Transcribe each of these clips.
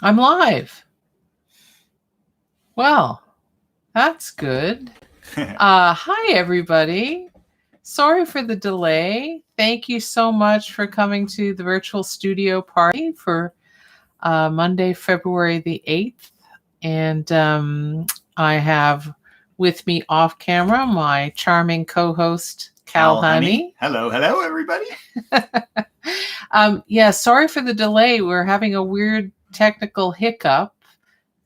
I'm live. Well, that's good. Hi, everybody. Sorry for the delay. Thank you so much for coming to the virtual studio party for Monday, February the 8th. And I have with me off camera my charming co-host, Kal Honey. Hello, everybody. Sorry for the delay. We're having a weird technical hiccup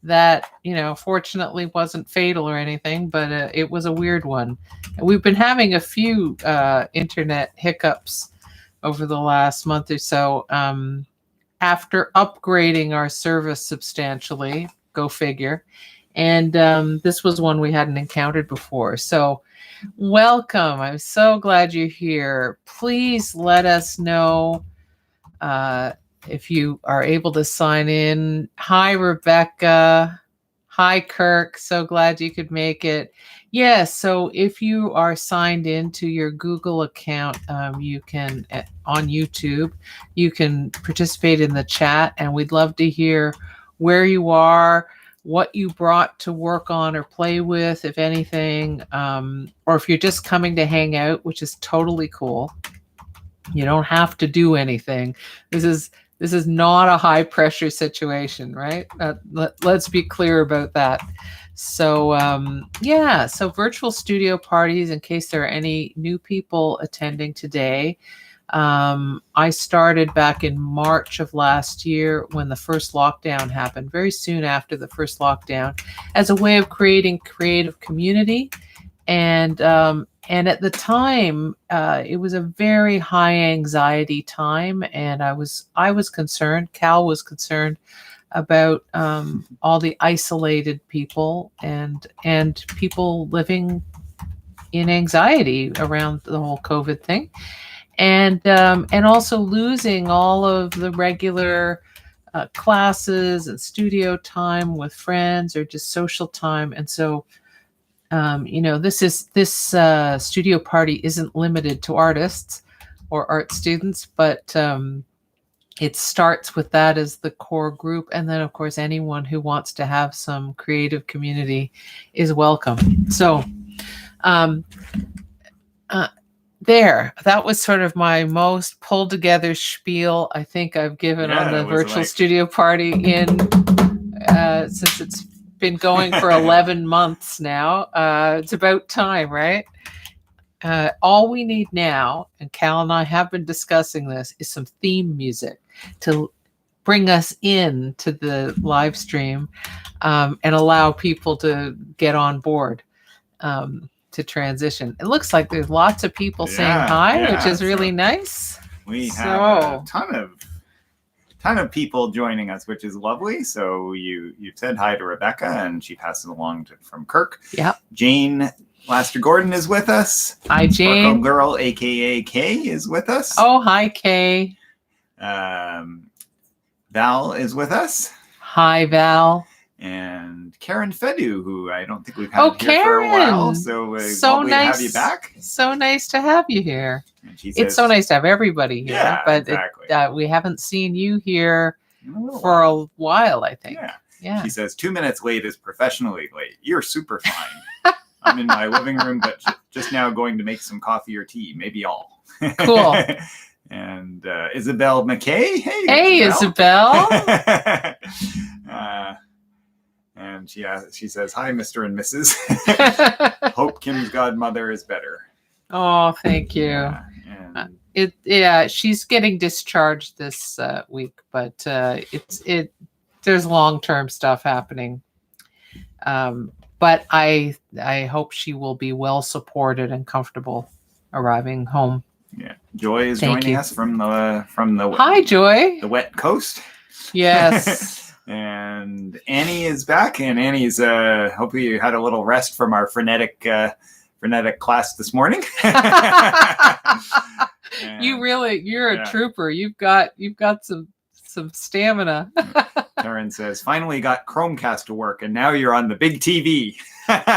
that, fortunately wasn't fatal or anything, but it was a weird one. We've been having a few internet hiccups over the last month or so after upgrading our service substantially, go figure. And this was one we hadn't encountered before. So welcome. I'm so glad you're here. Please let us know if you are able to sign in. Hi, Rebecca. Hi, Kirk. So glad you could make it. Yes, so if you are signed into your Google account, you can, on YouTube, you can participate in the chat, and we'd love to hear where you are, what you brought to work on or play with, if anything, or if you're just coming to hang out, which is totally cool. You don't have to do anything. This is not a high pressure situation, right? Let's be clear about that. So so virtual studio parties, in case there are any new people attending today. I started back in March of last year when the first lockdown happened, very soon after the first lockdown, as a way of creating creative community. And at the time, it was a very high anxiety time, and I was concerned. Kal was concerned about all the isolated people and people living in anxiety around the whole COVID thing, and also losing all of the regular classes and studio time with friends or just social time. And so this studio party isn't limited to artists or art students, but it starts with that as the core group. And then, of course, anyone who wants to have some creative community is welcome. So that was sort of my most pulled together spiel I think I've given on the virtual studio party since it's been going for 11 months now. It's about time, right? All we need now, and Kal and I have been discussing this, is some theme music to bring us in to the live stream and allow people to get on board to transition. It looks like there's lots of people saying hi, which is really nice. We have a ton of people joining us, which is lovely. So you've said hi to Rebecca, and she passes along from Kirk. Yeah. Jane Laster Gordon is with us. Hi, Jane. Sparkle Girl, aka Kay, is with us. Oh, hi, Kay. Val is with us. Hi, Val. And Karen Fedu, who I don't think we've had here for a while. So nice to have you back. So nice to have you here. It's so nice to have everybody here. Yeah, but exactly. We haven't seen you here for a while, I think. Yeah. She says 2 minutes late is professionally late. You're super fine. I'm in my living room, but just now going to make some coffee or tea, maybe all. Cool. And Isabel McKay. Hey, Isabel. And she says, hi, Mr. and Mrs. Hope Kim's godmother is better. Oh, thank you. She's getting discharged this week, but there's long-term stuff happening. But I hope she will be well supported and comfortable arriving home. Yeah, Joy is joining us from the Hi, Joy. The wet coast. Yes. And Annie is back, and Annie's hopefully you had a little rest from our frenetic class this morning. You're a trooper. You've got some stamina. Karen says, finally got Chromecast to work, and now you're on the big TV.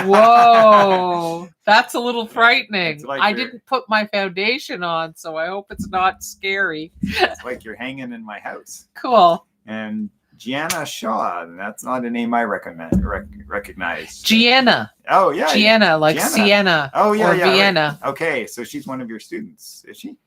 Whoa, that's a little frightening. Like I didn't put my foundation on, so I hope it's not scary. It's like you're hanging in my house. Cool. And Gianna Shaw. That's not a name I recognize. Gianna. Oh, yeah. Gianna, like Gianna. Sienna or Vienna. Right. Okay, so she's one of your students, is she?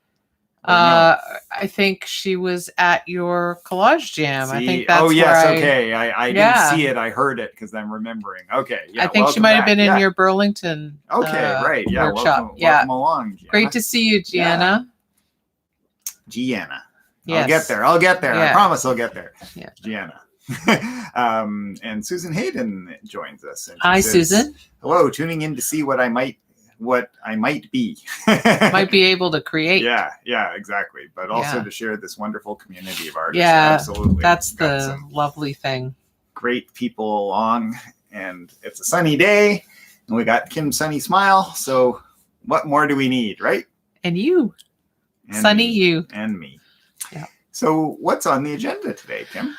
No? I think she was at your collage jam. I think that's where okay. I didn't see it. I heard it because I'm remembering. Okay, yeah. I think she might have been in your Burlington. Okay, right. Yeah, workshop. Welcome along, Gianna. Great to see you, Gianna. Yeah. Gianna. Yes. I'll get there. Yeah. I promise I'll get there. Yeah. Gianna. And Susan Hayden joins us. And Hi, Susan. Hello, tuning in to see what I might be. Might be able to create. Yeah, exactly. But also to share this wonderful community of artists. Yeah, absolutely. That's the lovely thing. Great people along, and it's a sunny day, and we got Kim's sunny smile. So what more do we need, right? And you. And sunny me. You. And me. Yeah. So what's on the agenda today, Kim?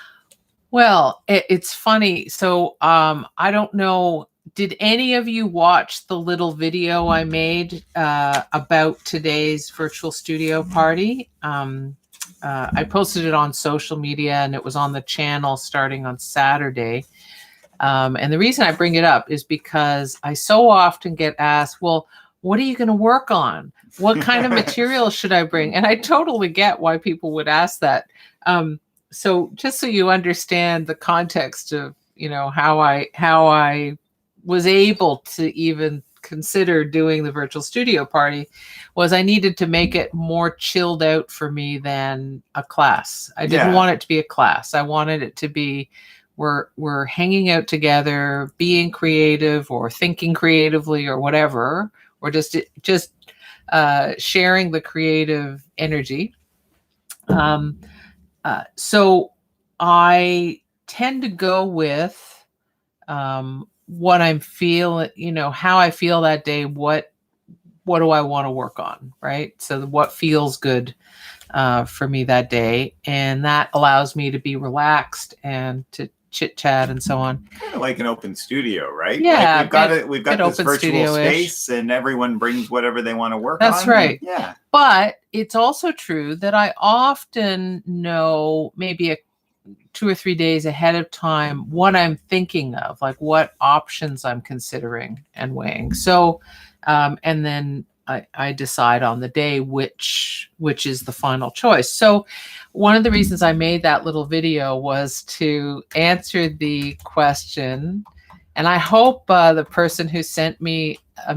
Well, it's funny. So I don't know. Did any of you watch the little video I made about today's virtual studio party? I posted it on social media, and it was on the channel starting on Saturday. And the reason I bring it up is because I so often get asked, well, what are you going to work on? What kind of material should I bring? And I totally get why people would ask that. So just so you understand the context of, how I was able to even consider doing the virtual studio party, was I needed to make it more chilled out for me than a class. I didn't want it to be a class. I wanted it to be, we're hanging out together, being creative or thinking creatively or whatever, or just sharing the creative energy. So I tend to go with what I'm feeling, how I feel that day. What do I want to work on, right? So what feels good for me that day, and that allows me to be relaxed and to chit-chat and so on. Kind of like an open studio, right? Yeah, we've got this virtual space, and everyone brings whatever they want to work on. That's right. Yeah. But it's also true that I often know maybe 2 or 3 days ahead of time what I'm thinking of, like what options I'm considering and weighing. So, and then I decide on the day which is the final choice. So one of the reasons I made that little video was to answer the question, and I hope the person who sent me a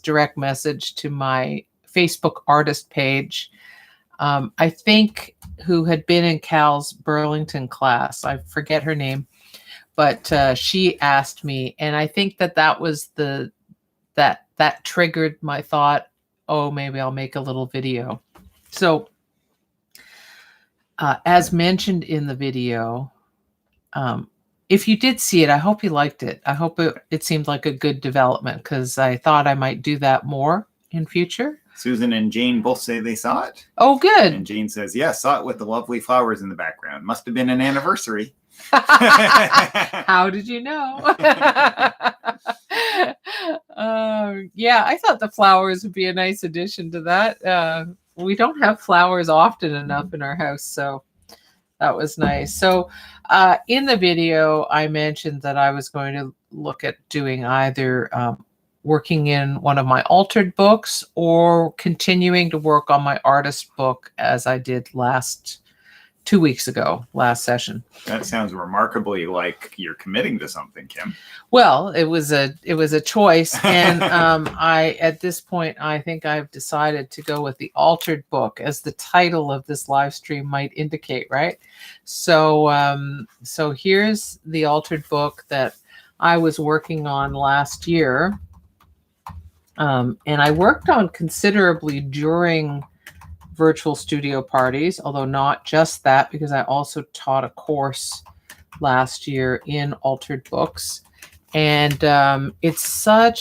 direct message to my Facebook artist page, I think, who had been in Kal's Burlington class, I forget her name, but she asked me, and I think that was that triggered my thought, oh, maybe I'll make a little video. So as mentioned in the video, if you did see it, I hope you liked it. I hope it seemed like a good development, because I thought I might do that more in future. Susan and Jane both say they saw it. Oh, good. And Jane says, yes, saw it with the lovely flowers in the background. Must have been an anniversary. How did you know? Yeah, I thought the flowers would be a nice addition to that. We don't have flowers often enough in our house, so that was nice. So in the video, I mentioned that I was going to look at doing either working in one of my altered books or continuing to work on my artist book as I did 2 weeks ago, last session. That sounds remarkably like you're committing to something, Kim. Well, it was a choice, and at this point, I think I've decided to go with the altered book, as the title of this live stream might indicate, right? So here's the altered book that I was working on last year, and I worked on considerably during virtual studio parties, although not just that, because I also taught a course last year in altered books. And it's I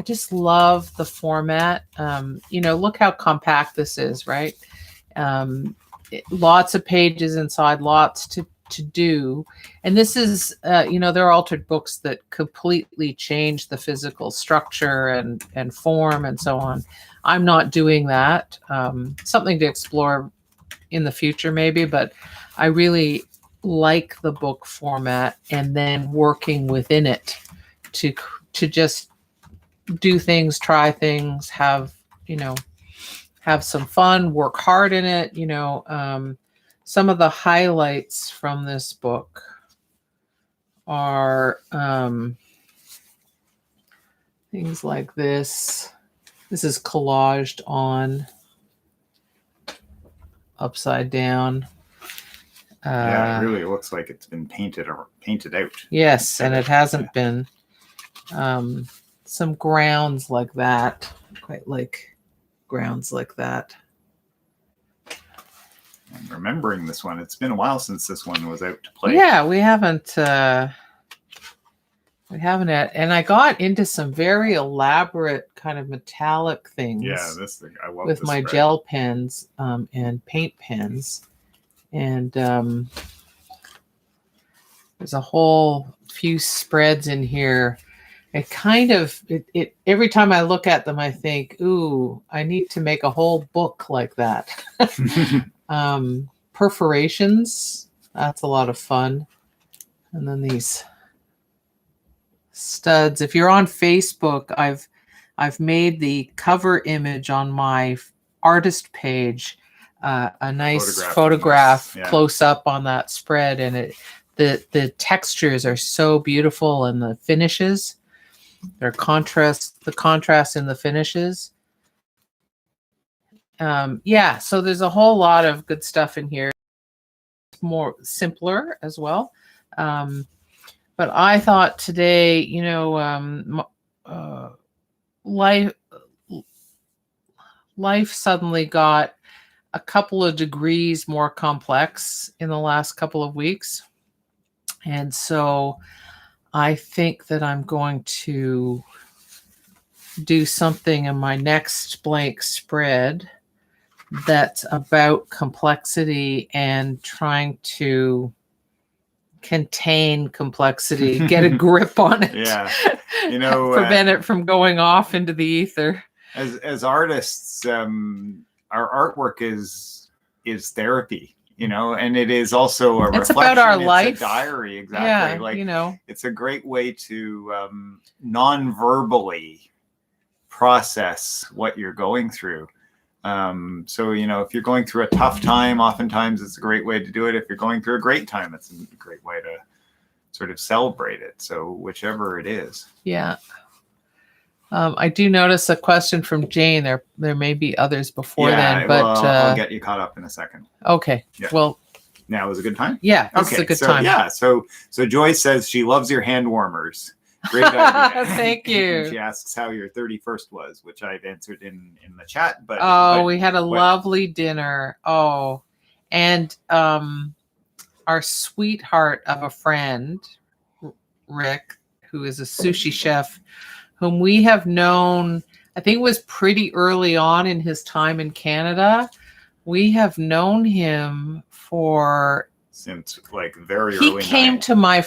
just love the format. Look how compact this is, right? Lots of pages inside, lots to do. And this is, there are altered books that completely change the physical structure and form and so on. I'm not doing that. Something to explore in the future maybe, but I really like the book format, and then working within it to just do things, try things, have some fun, work hard in it. Some of the highlights from this book are things like this. This is collaged on upside down. Yeah, it really looks like it's been painted out. Yes, and it hasn't been. Some grounds like that. Quite like grounds like that. I'm remembering this one. It's been a while since this one was out to play. Yeah, we haven't and I got into some very elaborate kind of metallic things. Yeah, I love with this my spread. gel pens and paint pens, and there's a whole few spreads in here. It kind of it every time I look at them, I think, ooh, I need to make a whole book like that. Perforations, that's a lot of fun. And then these studs. If you're on Facebook, I've mmade the cover image on my artist page, a nice photograph yeah. close up on that spread, and the textures are so beautiful, and the finishes, the contrast in the finishes. Yeah, so there's a whole lot of good stuff in here. It's more simpler as well. But I thought today, life suddenly got a couple of degrees more complex in the last couple of weeks. And so I think that I'm going to do something in my next blank spread that's about complexity and trying to contain complexity, get a grip on it. Yeah. Prevent it from going off into the ether. As artists, our artwork is therapy, and it is also a reflection. It's about our life. It's a diary, exactly. Yeah, it's a great way to non-verbally process what you're going through. So if you're going through a tough time, oftentimes it's a great way to do it. If you're going through a great time, it's a great way to sort of celebrate it. So whichever it is. Yeah. I do notice a question from Jane. There may be others before then, but I'll get you caught up in a second. Okay. Yeah. Well, now is a good time. Yeah, this is a good time. Yeah. So Joyce says she loves your hand warmers. Great idea. Thank you. And she asks how your 31st was, which I've answered in the chat. But we had a lovely dinner. Oh, and our sweetheart of a friend, Rick, who is a sushi chef, whom we have known, I think it was pretty early on in his time in Canada. We have known him since like very early. He came to my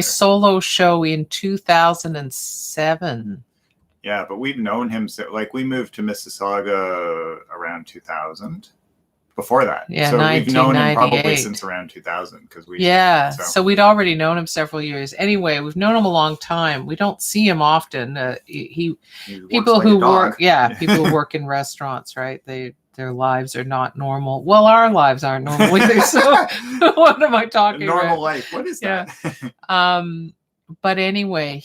solo show in 2007. Yeah, but we've known him we moved to Mississauga around 2000. Before that, yeah, so we've known him probably since around 2000 because so we'd already known him several years. Anyway, we've known him a long time. We don't see him often. People who work in restaurants, right? Their lives are not normal. Well, our lives aren't normal either. So what am I talking about? Normal life. What is that? But anyway,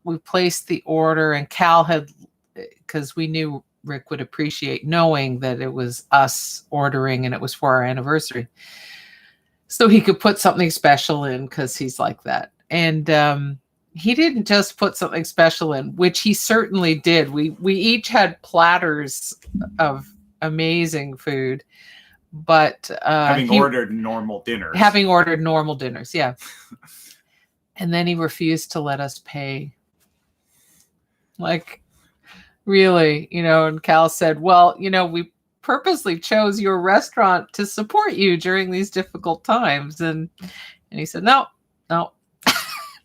we placed the order, and Kal had, because we knew Rick would appreciate knowing that it was us ordering and it was for our anniversary. So he could put something special in because he's like that. And he didn't just put something special in, which he certainly did. We each had platters of amazing food, but having ordered normal dinners, yeah. And then he refused to let us pay. Like, really, and Kal said, well, we purposely chose your restaurant to support you during these difficult times. And he said, no,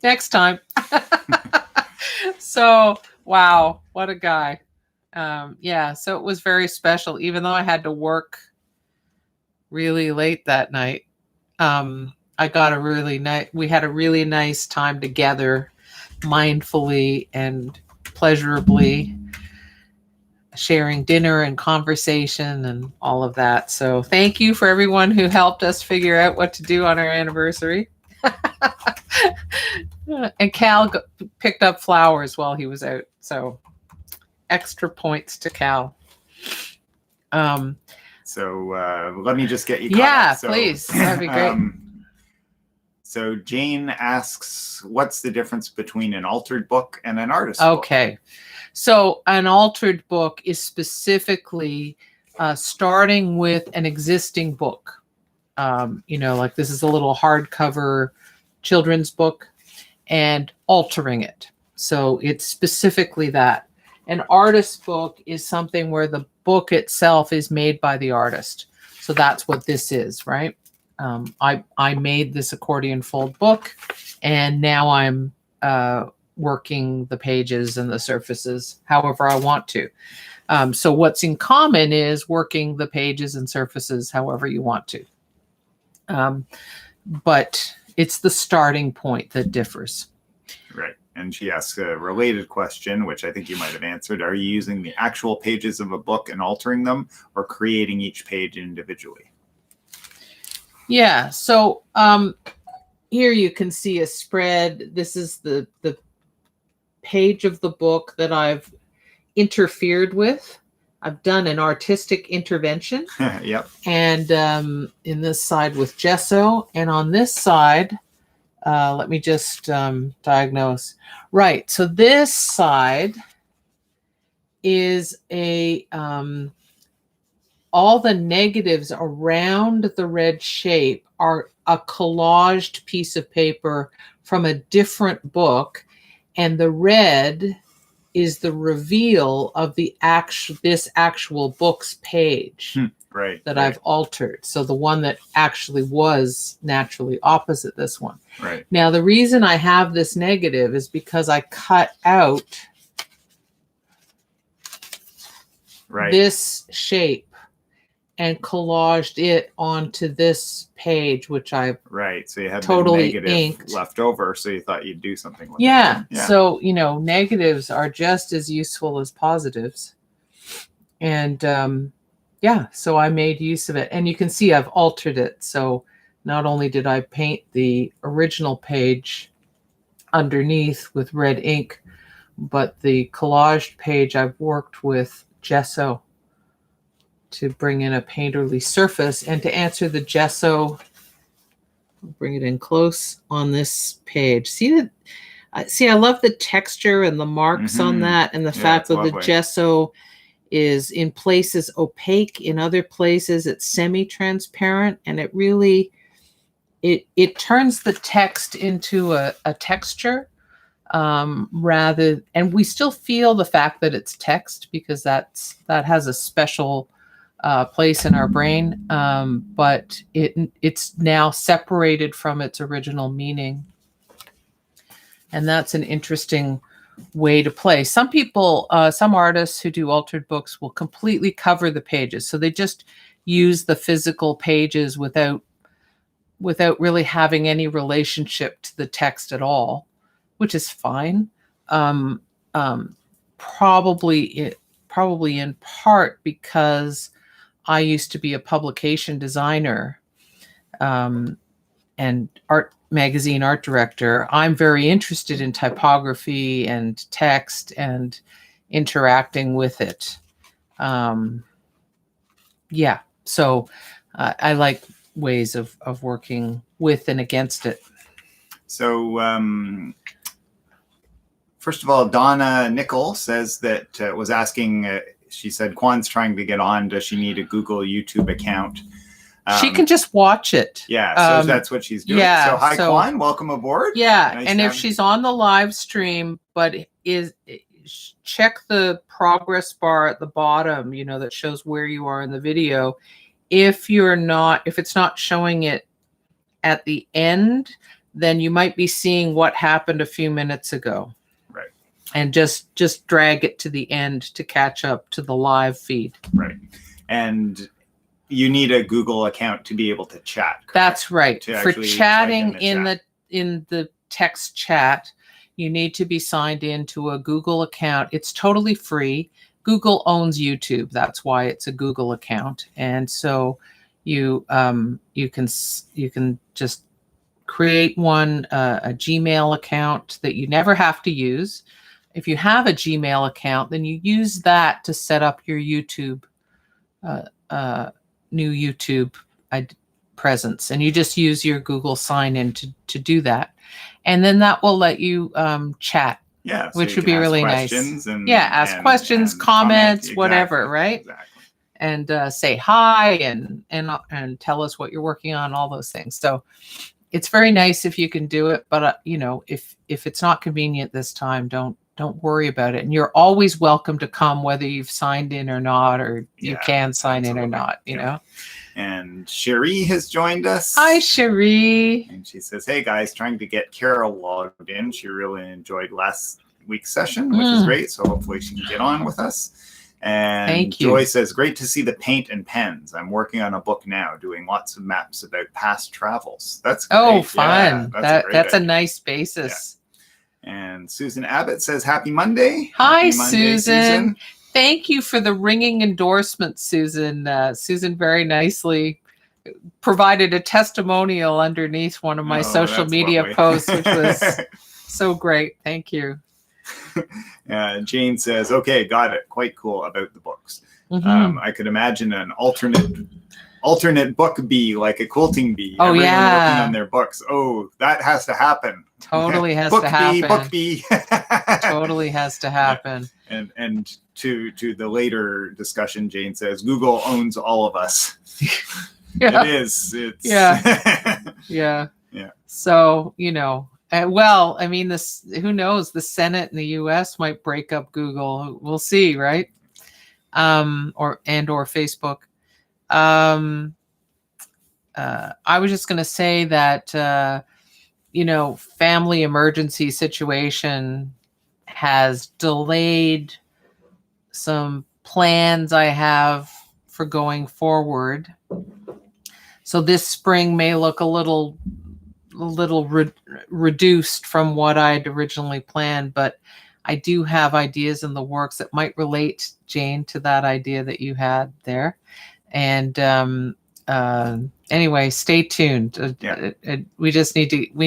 next time. So, wow, what a guy. So it was very special, even though I had to work really late that night. I got we had a really nice time together, mindfully and pleasurably, sharing dinner and conversation and all of that. So thank you for everyone who helped us figure out what to do on our anniversary. And Kal picked up flowers while he was out. So extra points to Kal. So let me just get you caught yeah, up. So, please. That'd be great. So Jane asks, what's the difference between an altered book and an artist book? Okay. So an altered book is specifically starting with an existing book. Like this is a little hardcover children's book and altering it. So it's specifically that. An artist book is something where the book itself is made by the artist. So that's what this is, right? I made this accordion fold book, and now I'm working the pages and the surfaces however I want to. So what's in common is working the pages and surfaces however you want to. But it's the starting point that differs. Right. And she asks a related question, which I think you might have answered. Are you using the actual pages of a book and altering them, or creating each page individually? Yeah. So here you can see a spread. This is the page of the book that I've interfered with. I've done an artistic intervention. Yep. And in this side with gesso, and on this side, let me just diagnose. Right. So this side is all the negatives around the red shape are a collaged piece of paper from a different book, and the red is the reveal of this actual book's page. Right. That I've altered. So the one that actually was naturally opposite this one. Right. Now, the reason I have this negative is because I cut out this shape and collaged it onto this page, which I So you had totally the negative inked left over, so you thought you'd do something with it. Yeah. So, negatives are just as useful as positives. And so I made use of it. And you can see I've altered it. So not only did I paint the original page underneath with red ink, but the collaged page I've worked with gesso to bring in a painterly surface. And to answer the gesso, I'll bring it in close on this page. See, I love the texture and the marks on that, and the fact that the gesso is in places opaque, in other places it's semi-transparent, and it really it turns the text into a texture and we still feel the fact that it's text, because that has a special place in our brain, but it's now separated from its original meaning, and that's an interesting way to play. Some people, some artists who do altered books will completely cover the pages. So they just use the physical pages without really having any relationship to the text at all, which is fine. Probably in part because I used to be a publication designer and magazine art director. I'm very interested in typography and text and interacting with it. So I like ways of working with and against it. So first of all, Donna Nickel says that was asking, she said, Kwan's trying to get on. Does she need a Google YouTube account? She can just watch it. Yeah, so that's what she's doing. Yeah, so hi, Kwan, welcome aboard. Yeah, nice and if she's on the live stream, but check the progress bar at the bottom, that shows where you are in the video. If it's not showing it at the end, then you might be seeing what happened a few minutes ago. Right. And just drag it to the end to catch up to the live feed. Right. And you need a Google account to be able to chat. Correct? That's right. To For actually chatting type in the text chat, you need to be signed into a Google account. It's totally free. Google owns YouTube. That's why it's a Google account. And so you can just create one, a Gmail account that you never have to use. If you have a Gmail account, then you use that to set up your YouTube, new YouTube presence, and you just use your Google sign in to do that. And then that will let you chat. Yeah, so which would be really nice. And, ask questions, comments, comment. whatever, Exactly, right? Exactly. And say hi and tell us what you're working on, all those things. So it's very nice if you can do it, but if it's not convenient this time, don't worry about it. And you're always welcome to come, whether you've signed in or not, or you can sign in or not, you know. And Cherie has joined us. Hi, Cherie. And she says, hey guys, trying to get Carol logged in. She really enjoyed last week's session, which is great. So hopefully she can get on with us. And Thank you. Joy says, great to see the paint and pens. I'm working on a book now, doing lots of maps about past travels. That's great. Oh, fun. Yeah, that's a nice basis. Yeah. And Susan Abbott says, happy Monday. Hi, happy Monday, Susan. Thank you for the ringing endorsement, Susan. Susan very nicely provided a testimonial underneath one of my social media posts, which was so great. Thank you. Jane says, okay, got it. Quite cool about the books. I could imagine an alternate book bee, like a quilting bee. Oh, working yeah. on their books. Oh, that has to happen. Totally has book to happen. Book bee. Totally has to happen. And to the later discussion, Jane says, Google owns all of us. Yeah. It is. It's Yeah. So, well, I mean, who knows? The Senate in the U.S. might break up Google. We'll see, right? Or Facebook. I was just going to say that, family emergency situation has delayed some plans I have for going forward. So this spring may look a little reduced from what I'd originally planned, but I do have ideas in the works that might relate, Jane, to that idea that you had there. And anyway, stay tuned. We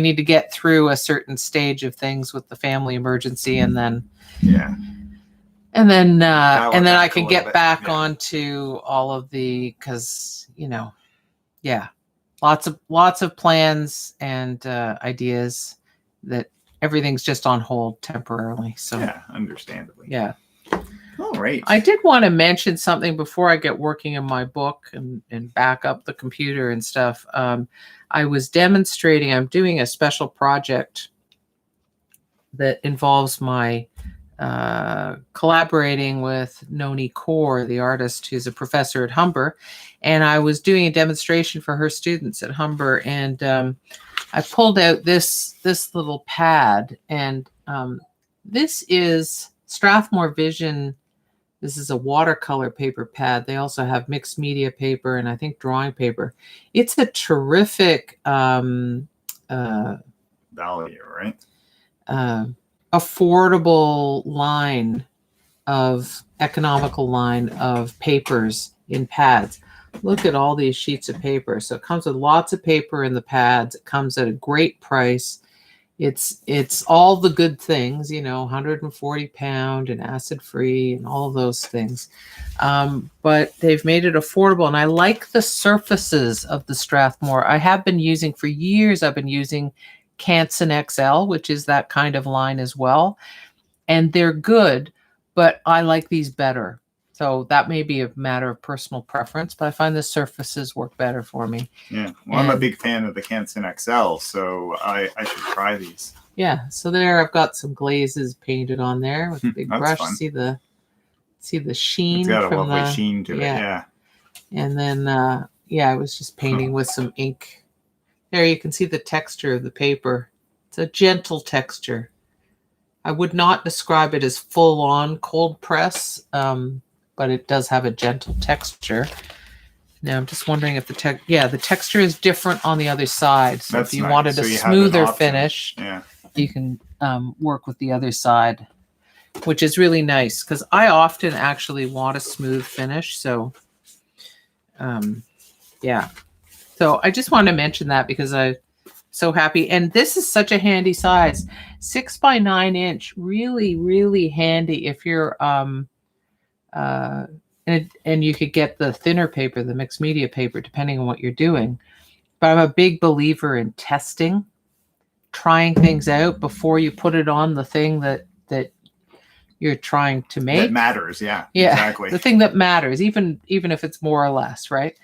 need to get through a certain stage of things with the family emergency, and then I can get back onto all of because lots of plans and ideas that everything's just on hold temporarily. So understandably. Yeah. All right. I did want to mention something before I get working on my book and back up the computer and stuff. I was demonstrating, I'm doing a special project that involves my collaborating with Noni Kaur, the artist who's a professor at Humber. And I was doing a demonstration for her students at Humber. And I pulled out this little pad. And this is Strathmore Vision. This is a watercolor paper pad. They also have mixed media paper and I think drawing paper. It's a terrific value, right? Affordable economical line of papers in pads. Look at all these sheets of paper. So it comes with lots of paper in the pads. It comes at a great price. It's all the good things, 140 pound and acid free and all of those things. But they've made it affordable. And I like the surfaces of the Strathmore. I have been using for years. I've been using Canson XL, which is that kind of line as well. And they're good, but I like these better. So that may be a matter of personal preference, but I find the surfaces work better for me. Yeah. Well, I'm a big fan of the Canson XL, so I should try these. Yeah. So there I've got some glazes painted on there with a big brush. Fun. See the sheen. It's got a lovely sheen to it. Yeah. And then I was just painting with some ink. There you can see the texture of the paper. It's a gentle texture. I would not describe it as full on cold press, but it does have a gentle texture. Now I'm just wondering if the texture is different on the other side. So That's if you nice. wanted So a you have an smoother option. finish, Yeah. you can work with the other side, which is really nice because I often actually want a smooth finish. So, yeah. So I just wanted to mention that because I'm so happy. And this is such a handy size, 6 by 9 inch. Really, really handy if you're and you could get the thinner paper, the mixed media paper, depending on what you're doing. But I'm a big believer in testing, trying things out before you put it on the thing that you're trying to make. That matters, yeah. Yeah, exactly. the thing that matters, even if it's more or less, right?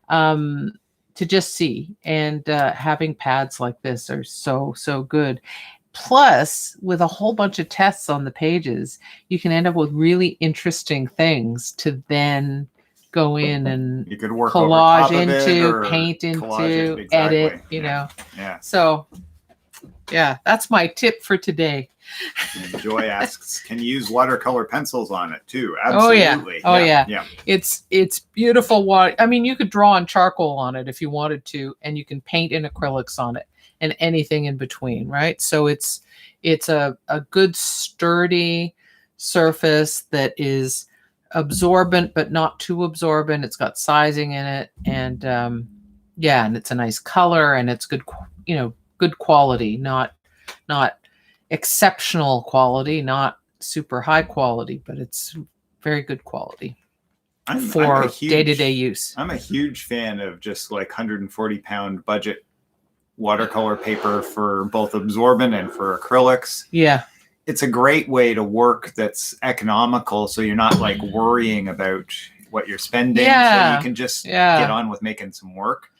To just see. And having pads like this are so good. Plus, with a whole bunch of tests on the pages, you can end up with really interesting things to then go in and you could work collage over top into, of it or paint into, exactly. edit, you know. Yeah. So, yeah, that's my tip for today. And Joy asks, can you use watercolor pencils on it too? Absolutely. Oh yeah. It's beautiful. I mean, you could draw on charcoal on it if you wanted to, and you can paint in acrylics on it and anything in between, right? So it's a good sturdy surface that is absorbent but not too absorbent. It's got sizing in it, and and it's a nice color, and it's good, good quality, not exceptional quality, not super high quality, but it's very good quality for day-to-day use. I'm a huge fan of just like 140-pound budget watercolor paper for both absorbent and for acrylics. Yeah. It's a great way to work that's economical, so you're not like worrying about what you're spending. So you can just get on with making some work.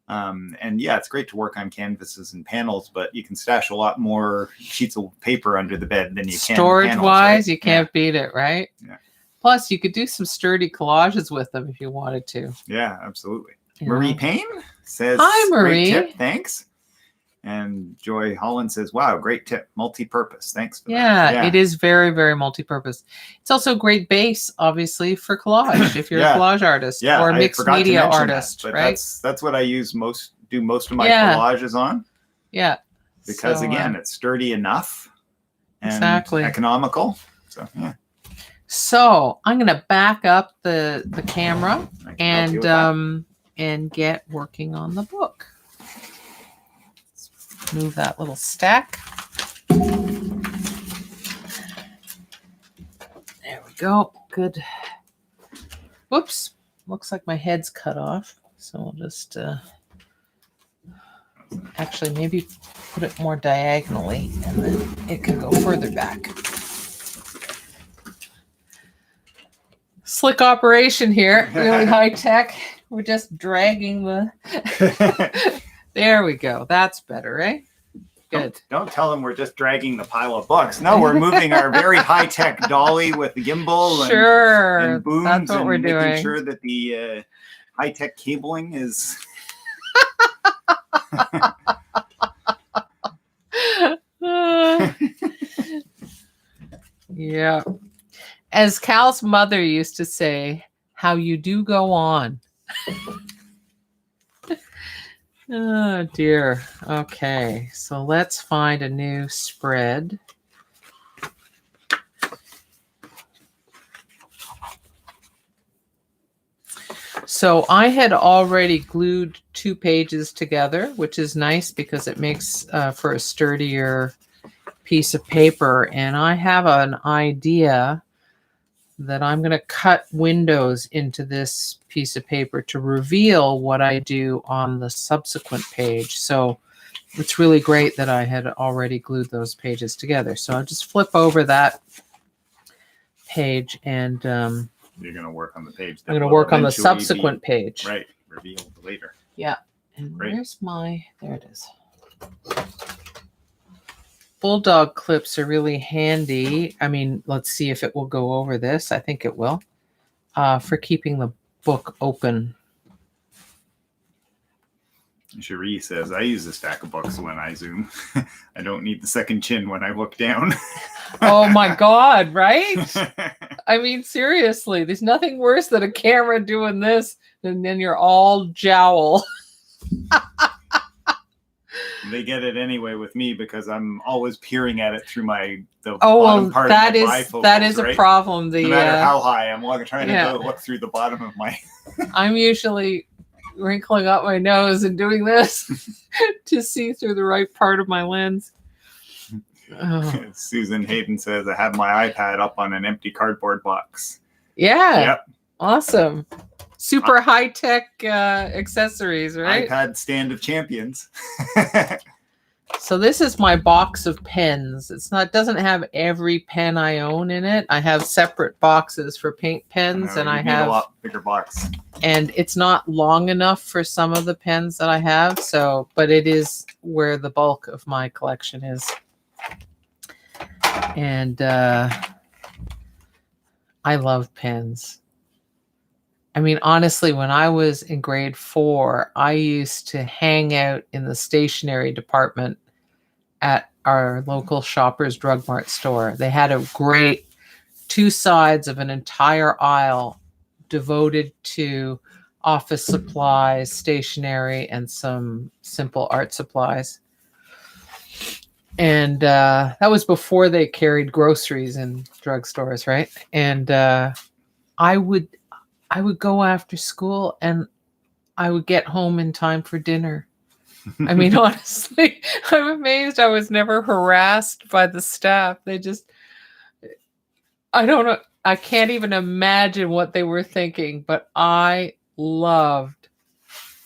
And yeah, it's great to work on canvases and panels, but you can stash a lot more sheets of paper under the bed than you can storage panels, wise, right? You can't beat it, right? Yeah. Plus, you could do some sturdy collages with them if you wanted to. Yeah, absolutely. Marie Payne says, hi, Marie. Great tip, thanks. And Joy Holland says, wow, great tip, multi-purpose. Thanks for that. Yeah, it is very, very multi-purpose. It's also a great base, obviously, for collage if you're a collage artist or a mixed media artist, right? That's what I use most of my collages on. Yeah. Because again, it's sturdy enough and economical. So yeah. So I'm gonna back up the camera and get working on the book. Move that little stack. There we go. Good. Whoops. Looks like my head's cut off. So we'll just actually maybe put it more diagonally and then it can go further back. Slick operation here. Really high tech. We're just dragging the... There we go. That's better, right? Good. Don't tell them we're just dragging the pile of books. No, we're moving our very high-tech dolly with the gimbal and booms. That's what we're doing. Making sure that the high-tech cabling is... Yeah. As Cal's mother used to say, how you do go on. Oh dear. Okay, so let's find a new spread. So I had already glued 2 pages together, which is nice because it makes for a sturdier piece of paper. And I have an idea that I'm going to cut windows into this piece of paper to reveal what I do on the subsequent page. So it's really great that I had already glued those pages together. So I'll just flip over that page and you're going to work on the page. I'm going to work on the subsequent page. Right. Revealed later. Yeah. And where's my, there it is. Bulldog clips are really handy. I mean, let's see if it will go over this. I think it will. For keeping the book open. Cherie says, I use a stack of books when I Zoom. I don't need the second chin when I look down. Oh my God, right? I mean, seriously, there's nothing worse than a camera doing this, and then you're all jowl. They get it anyway with me because I'm always peering at it through the Oh, bottom well, part that of my is bifocals, that is right? a problem. No matter how high I'm trying to yeah. go look through the bottom of my. I'm usually wrinkling up my nose and doing this to see through the right part of my lens. Oh. Susan Hayden says, I have my iPad up on an empty cardboard box. Yeah. Yep. Awesome. Super high-tech accessories, right? iPad stand of champions. So this is my box of pens. Doesn't have every pen I own in it. I have separate boxes for paint pens, and I have a lot bigger box. And it's not long enough for some of the pens that I have, but it is where the bulk of my collection is. And I love pens. I mean, honestly, when I was in grade 4, I used to hang out in the stationery department at our local Shoppers Drug Mart store. They had a great 2 sides of an entire aisle devoted to office supplies, stationery, and some simple art supplies. And that was before they carried groceries in drugstores, right? And I would go after school and I would get home in time for dinner. I mean, honestly, I'm amazed I was never harassed by the staff. I don't know. I can't even imagine what they were thinking, but I loved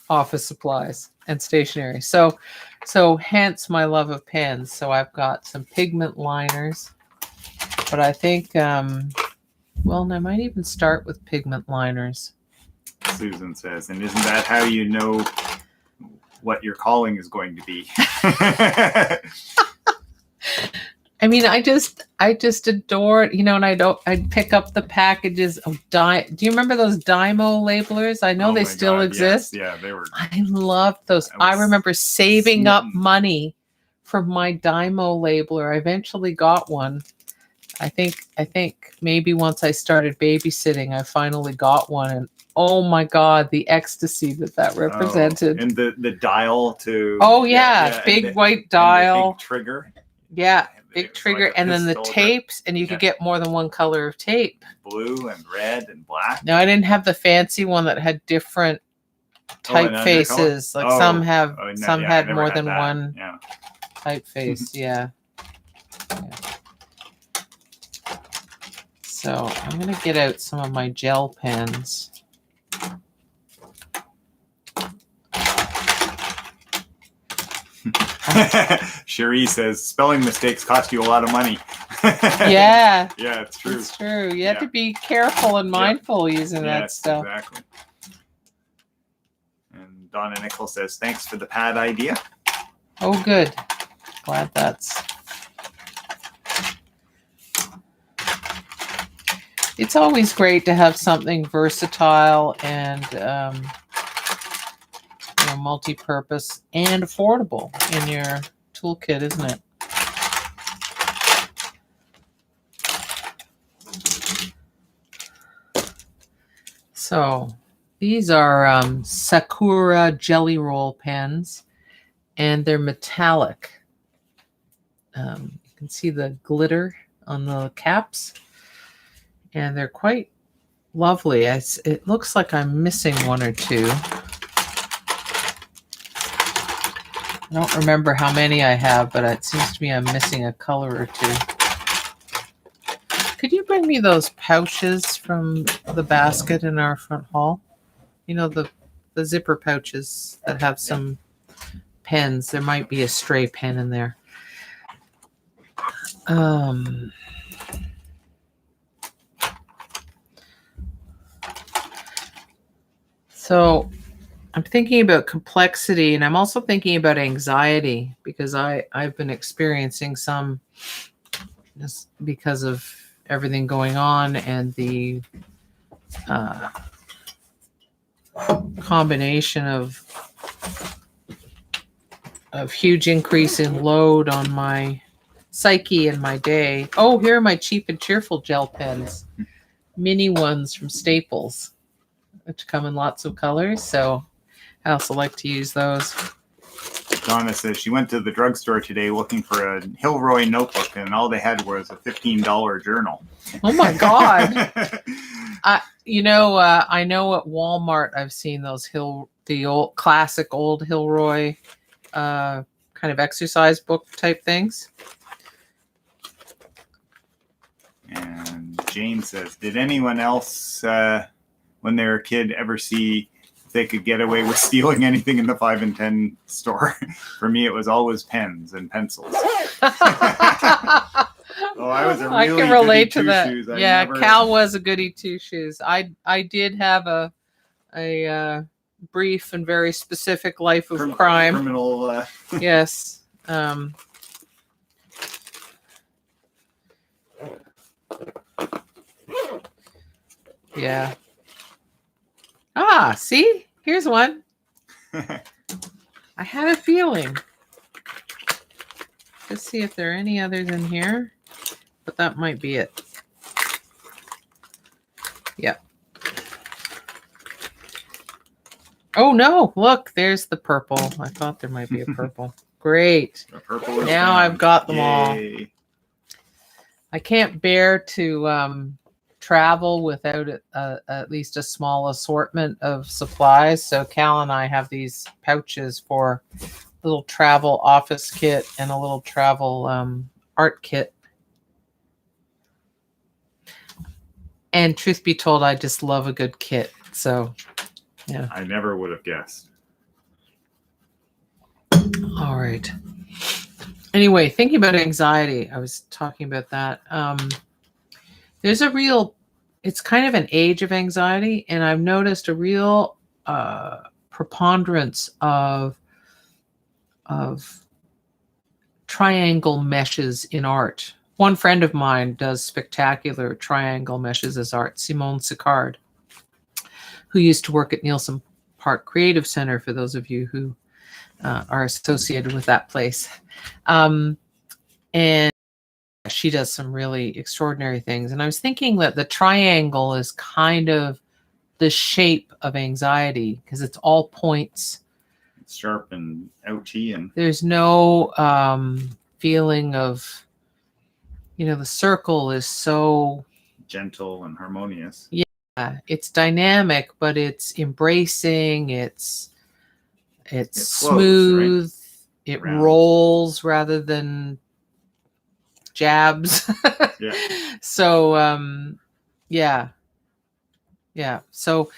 office supplies and stationery. So hence my love of pens. So I've got some pigment liners, but I think, well, I might even start with pigment liners. Susan says, and isn't that how you know what your calling is going to be? I mean, I just adore it, and I'd pick up the packages of do you remember those Dymo labelers? I know they still exist. Yes. Yeah, they were. I loved those. I remember saving up money for my Dymo labeler. I eventually got one. I think maybe once I started babysitting, I finally got one, and oh my God, the ecstasy that represented. And the dial to. Oh yeah, big white dial. Big trigger. Yeah. Big trigger, like, and then the tapes, and you could get more than one color of tape. Blue and red and black. No, I didn't have the fancy one that had different typefaces. Like some had more than one typeface. Yeah. So I'm gonna get out some of my gel pens. Cherie says spelling mistakes cost you a lot of money. Yeah. Yeah, it's true. It's true. You have to be careful and mindful using that stuff. Exactly. And Donna Nickel says, thanks for the pad idea. Oh, good. Glad it's always great to have something versatile and multi-purpose and affordable in your toolkit, isn't it? So these are Sakura Jelly Roll pens, and they're metallic. You can see the glitter on the caps, and they're quite lovely. It looks like I'm missing one or two. I don't remember how many I have, but it seems to me I'm missing a color or two. Could you bring me those pouches from the basket in our front hall? You know, the zipper pouches that have some pens. There might be a stray pen in there. So I'm thinking about complexity, and I'm also thinking about anxiety, because I've been experiencing some, just because of everything going on and the combination of huge increase in load on my psyche and my day. Oh, here are my cheap and cheerful gel pens. mini ones from Staples, which come in lots of colors. So I also like to use those. Donna says she went to the drugstore today looking for a Hilroy notebook, and all they had was a $15 journal. Oh my God. I know at Walmart I've seen those the old classic old Hilroy kind of exercise book type things. And Jane says, did anyone else when they were a kid ever see if they could get away with stealing anything in the 5 and 10 store? For me, it was always pens and pencils. Oh, I was a really I can relate to goody that. two-shoes. Yeah, Cal was a goody two-shoes. I did have a brief and very specific life of crime. Criminal. Yes. Yeah. Ah, see? Here's one. I had a feeling. Let's see if there are any others in here. But that might be it. Yep. Oh no, look, there's the purple. I thought there might be a purple. Great. The purple is now down. I've got them Yay. all. I can't bear to travel without at least a small assortment of supplies. So Cal and I have these pouches for a little travel office kit and a little travel art kit. And truth be told, I just love a good kit. So, yeah. I never would have guessed. All right. Anyway, thinking about anxiety, I was talking about that. There's it's kind of an age of anxiety, and I've noticed a real preponderance of triangle meshes in art. One friend of mine does spectacular triangle meshes as art, Simone Sicard, who used to work at Nielsen Park Creative Center, for those of you who are associated with that place. And she does some really extraordinary things. And I was thinking that the triangle is kind of the shape of anxiety because it's all points. It's sharp and ouchy, and there's no feeling of, the circle is so gentle and harmonious. Yeah, it's dynamic, but it's embracing. It's smooth. Flows, right? It rolls rather than jabs. Yeah. So yeah. So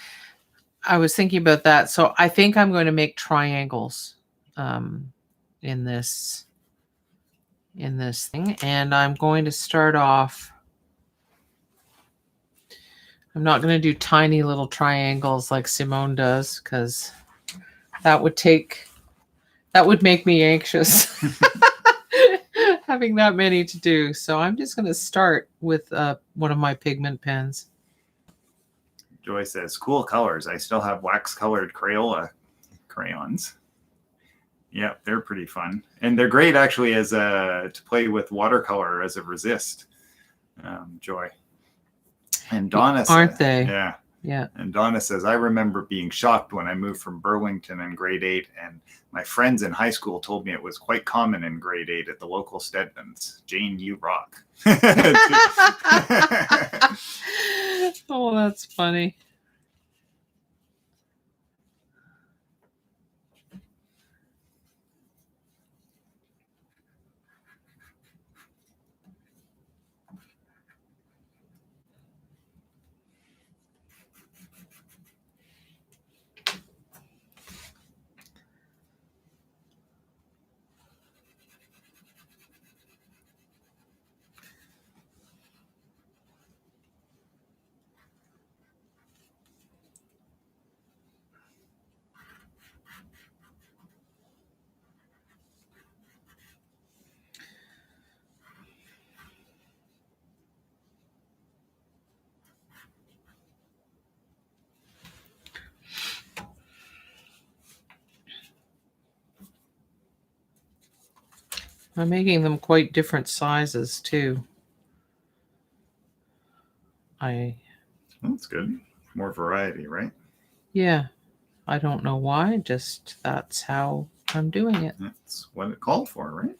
I was thinking about that. So I think I'm going to make triangles in this thing, and I'm going to start off. I'm not going to do tiny little triangles like Simone does, because that would make me anxious. Having that many to do. So I'm just going to start with one of my pigment pens. Joy says, cool colors. I still have wax colored Crayola crayons. Yeah, they're pretty fun. And they're great actually as to play with watercolor as a resist. Joy. And Donna says, aren't they? Yeah. Yeah. And Donna says, I remember being shocked when I moved from Burlington in grade 8, and my friends in high school told me it was quite common in grade 8 at the local Stedmans. Jane, you rock. Oh, that's funny. I'm making them quite different sizes too. That's good. More variety, right? Yeah. I don't know why, just that's how I'm doing it. That's what it called for, right?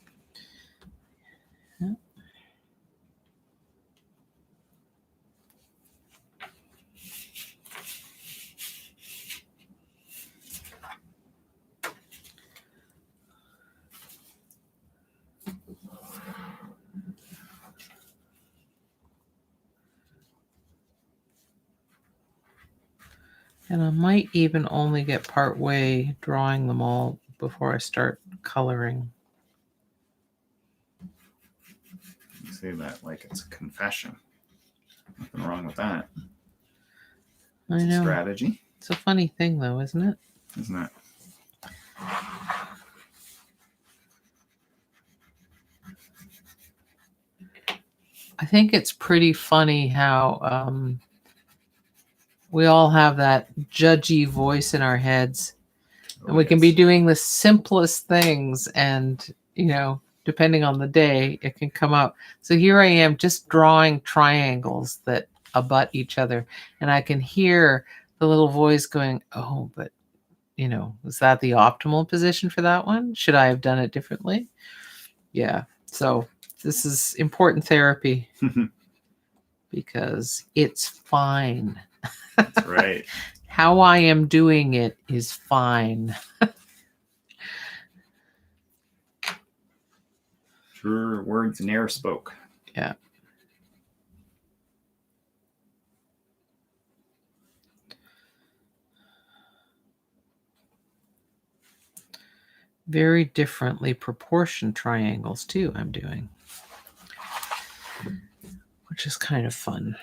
Yeah. And I might even only get part way drawing them all before I start coloring. You say that like it's a confession. Nothing wrong with that. I It's a know. strategy. It's a funny thing though, isn't it? Isn't it? I think it's pretty funny how we all have that judgy voice in our heads. Oh, And we can be yes. doing the simplest things, and depending on the day, it can come up. So here I am just drawing triangles that abut each other, and I can hear the little voice going, oh, but is that the optimal position for that one? Should I have done it differently? Yeah. So this is important therapy because it's fine. That's right. How I am doing it is fine. Sure words ne'er spoke. Yeah. Very differently proportioned triangles too, I'm doing, which is kind of fun.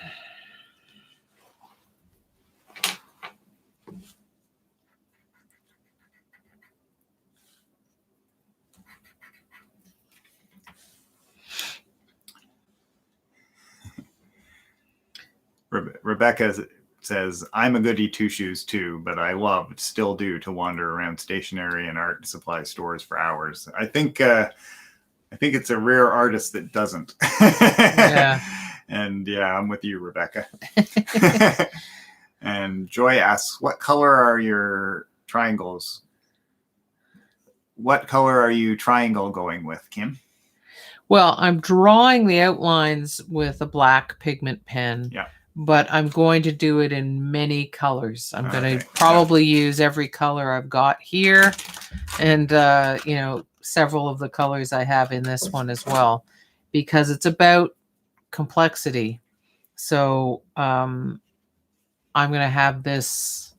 Rebecca says, I'm a goody two shoes too, but I still do to wander around stationery and art supply stores for hours. I think it's a rare artist that doesn't. Yeah. And yeah, I'm with you, Rebecca. And Joy asks, what color are your triangles? What color are you triangle going with, Kim? Well, I'm drawing the outlines with a black pigment pen. Yeah. But I'm going to do it in many colors. I'm going to Okay. probably use every color I've got here, and several of the colors I have in this one as well, because it's about complexity. So I'm going to have this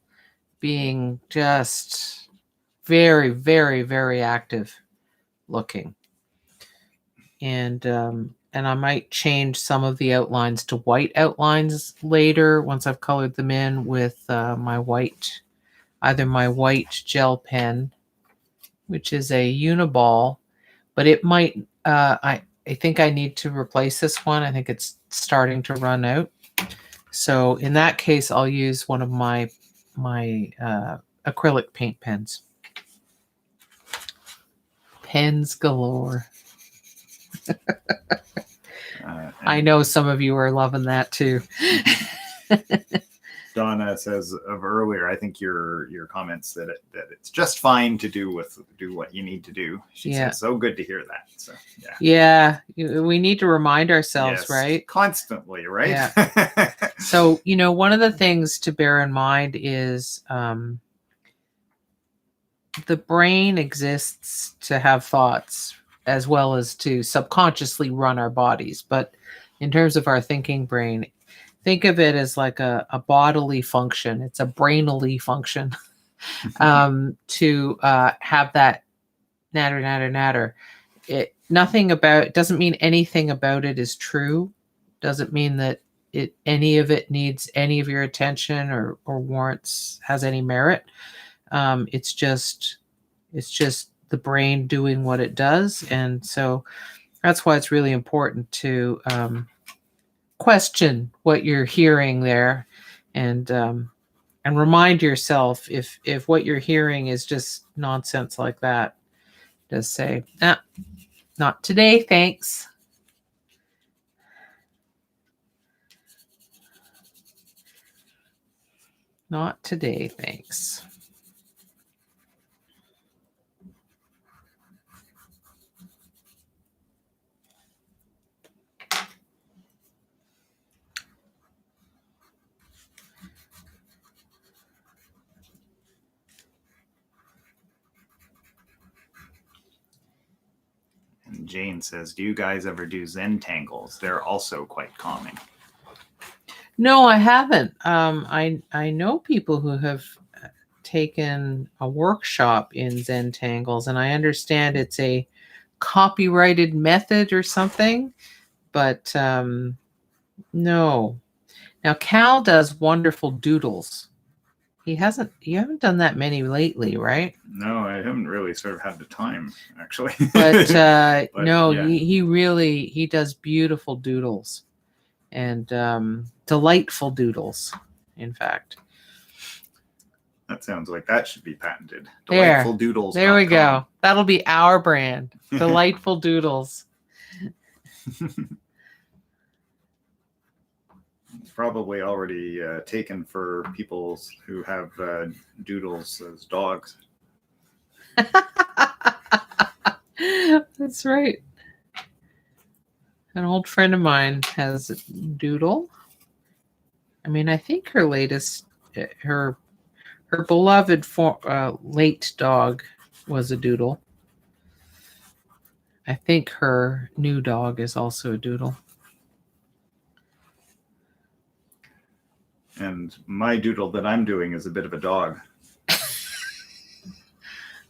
being just very, very, very active looking. And I might change some of the outlines to white outlines later once I've colored them in with either my white gel pen, which is a Uniball, but it might, I think I need to replace this one. I think it's starting to run out. So in that case, I'll use one of my acrylic paint pens. Pens galore. I know some of you are loving that too. Donna says of earlier, I think your comments that it's just fine to do what you need to do. She says, so good to hear that. So yeah, we need to remind ourselves, right? Constantly, right? Yeah. So one of the things to bear in mind is the brain exists to have thoughts as well as to subconsciously run our bodies. But in terms of our thinking brain, think of it as like a bodily function. It's a brainily function to have that natter. It doesn't mean anything about it is true. Doesn't mean that any of it needs any of your attention or has any merit. It's just the brain doing what it does. And so that's why it's really important to question what you're hearing there, and remind yourself if what you're hearing is just nonsense like that, just say, not today, thanks. Not today, thanks. And Jane says, do you guys ever do Zen tangles? They're also quite calming. No, I haven't. I know people who have taken a workshop in Zen tangles, and I understand it's a copyrighted method or something, but no. Now Cal does wonderful doodles. You haven't done that many lately, right? No, I haven't really sort of had the time, actually. But, But, no, yeah. he does beautiful doodles and delightful doodles, in fact. That sounds like that should be patented. There. Delightful Doodles. There we go. That'll be our brand. Delightful Doodles. It's probably already taken for people who have doodles as dogs. That's right. An old friend of mine has a doodle. I mean, I think her latest, her beloved late dog was a doodle. I think her new dog is also a doodle. And my doodle that I'm doing is a bit of a dog.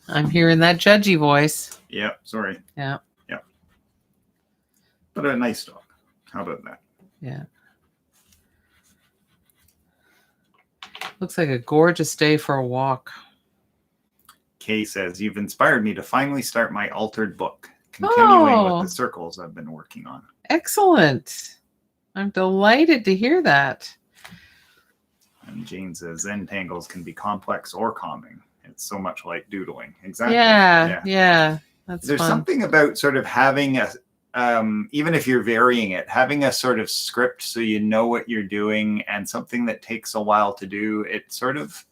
I'm hearing that judgy voice. Yeah, sorry. Yeah. Yeah. But a nice dog. How about that? Yeah. Looks like a gorgeous day for a walk. Kay says, you've inspired me to finally start my altered book, continuing Oh, with the circles I've been working on. Excellent. I'm delighted to hear that. And Jane says, Zen tangles can be complex or calming. It's so much like doodling. Exactly. Yeah. There's fun. Something about sort of having a, even if you're varying it, having a sort of script so you know what you're doing and something that takes a while to do, it sort of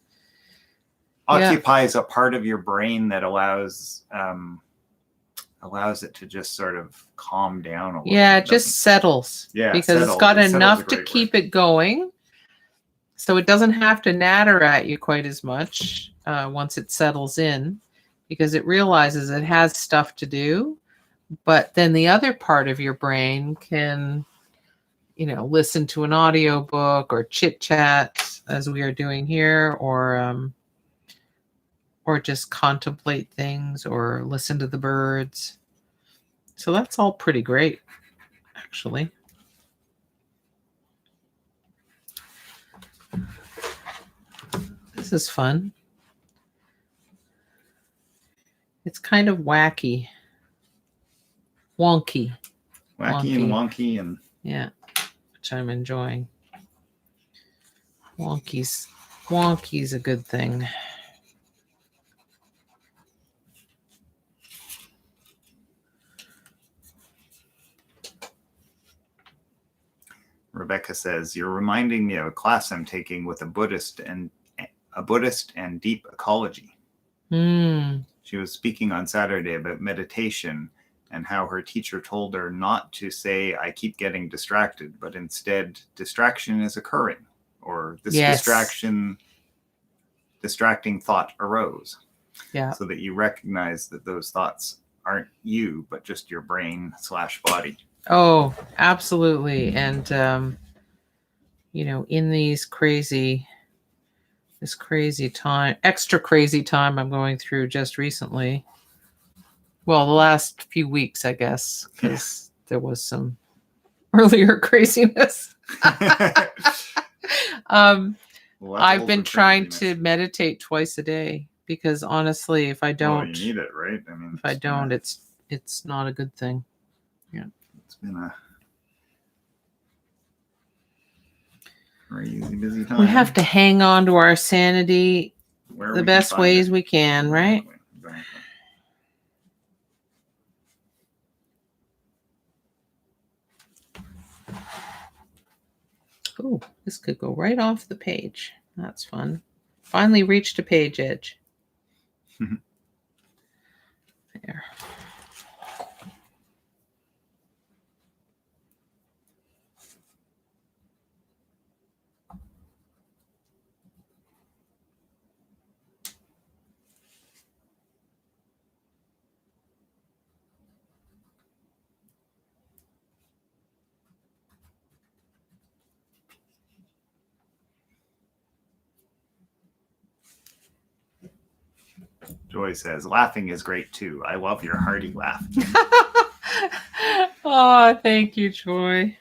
occupies a part of your brain that allows it to just sort of calm down a little bit. It just settles. Yeah, because it's got enough to keep it going. So it doesn't have to natter at you quite as much once it settles in, because it realizes it has stuff to do. But then the other part of your brain can, listen to an audiobook or chit-chat as we are doing here, or just contemplate things or listen to the birds. So that's all pretty great, actually. This is fun. It's kind of wacky. Wonky and wonky and yeah, which I'm enjoying. Wonky's a good thing. Rebecca says, you're reminding me of a class I'm taking with a Buddhist and deep ecology. She was speaking on Saturday about meditation and how her teacher told her not to say, I keep getting distracted, but instead distraction is occurring, or this distracting thought arose. Yeah. So that you recognize that those thoughts aren't you, but just your brain/body. Oh, absolutely. And, in this crazy time, extra crazy time I'm going through just recently. Well, the last few weeks, I guess, because there was some earlier craziness. I've been trying to meditate twice a day, because honestly, if I don't, you need it, right? I mean, if I don't, it's not a good thing. Yeah. It's been a crazy busy time. We have to hang on to our sanity the best ways we can, right? Exactly. Oh, this could go right off the page. That's fun. Finally reached a page edge. There. Joy says, laughing is great too. I love your hearty laugh. Oh, thank you, Joy.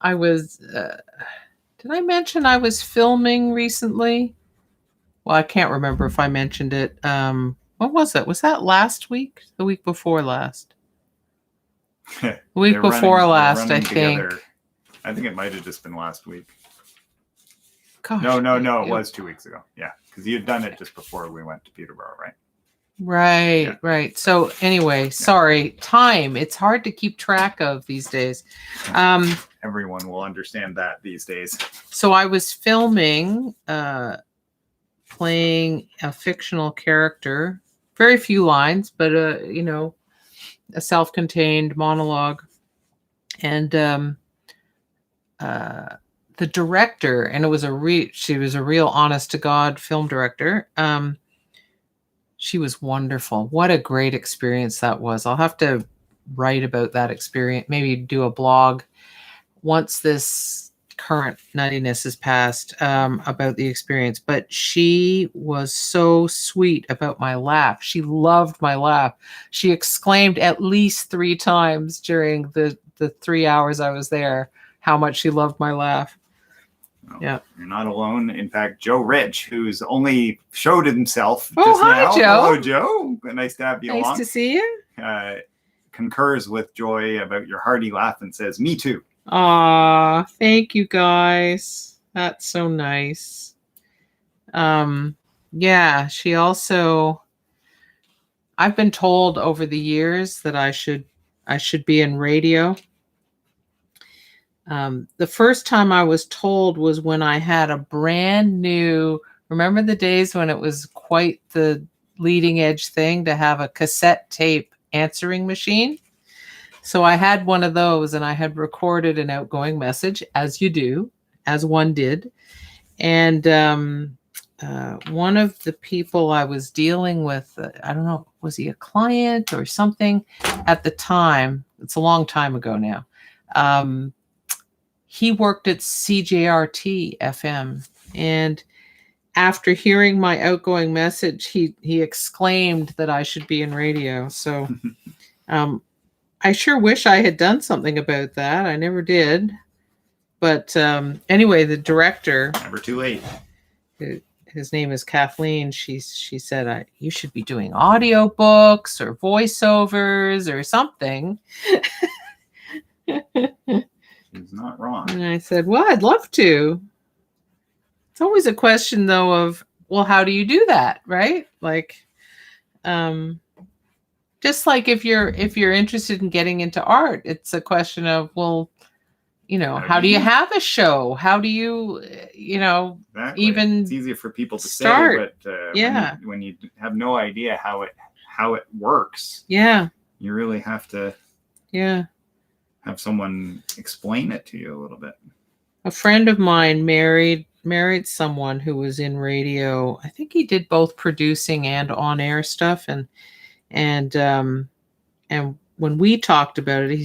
I was, did I mention I was filming recently? Well, I can't remember if I mentioned it. What was it? Was that last week? The week before last? The week before last, I think. Together. I think it might have just been last week. Gosh, no, it was 2 weeks ago. Yeah, because you had done it just before we went to Peterborough, right? Right. So anyway, sorry. Time. It's hard to keep track of these days. Everyone will understand that these days. So I was filming, playing a fictional character. Very few lines, but a self-contained monologue. And the director, and it was she was a real honest to God film director. She was wonderful. What a great experience that was. I'll have to write about that experience, maybe do a blog once this current nuttiness is passed, about the experience. But she was so sweet about my laugh. She loved my laugh. She exclaimed at least 3 times during the 3 hours I was there how much she loved my laugh. Well, yeah, you're not alone. In fact, Joe Rich, who's only showed himself just now. Joe. Hello, Joe. Nice to have you nice along. To see you. Concurs with Joy about your hearty laugh and says, me too. Aw, thank you guys. That's so nice. Yeah, she also, I've been told over the years that I should be in radio. The first time I was told was when I had a brand new, remember the days when it was quite the leading edge thing to have a cassette tape answering machine? So I had one of those, and I had recorded an outgoing message, as you do, as one did. And one of the people I was dealing with, I don't know, was he a client or something at the time? It's a long time ago now. He worked at CJRT FM, and after hearing my outgoing message, he exclaimed that I should be in radio. So I sure wish I had done something about that. I never did. But anyway, the director, never too late. His name is Kathleen. She said, you should be doing audiobooks or voiceovers or something. She's not wrong. And I said, well, I'd love to. It's always a question, though, of, well, how do you do that, right? Like, just like if you're interested in getting into art, it's a question of, well, how do you have a show? How do you, exactly. even it's easier for people to start. Say, but when you have no idea how it works, you really have to have someone explain it to you a little bit. A friend of mine married someone who was in radio. I think he did both producing and on-air stuff, and when we talked about it, he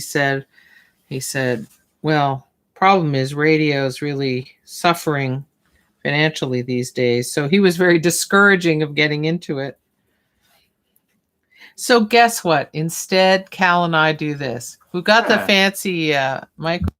said, well, problem is radio is really suffering financially these days. So he was very discouraging of getting into it. So guess what? Instead, Kal and I do this. We've got the fancy microphone.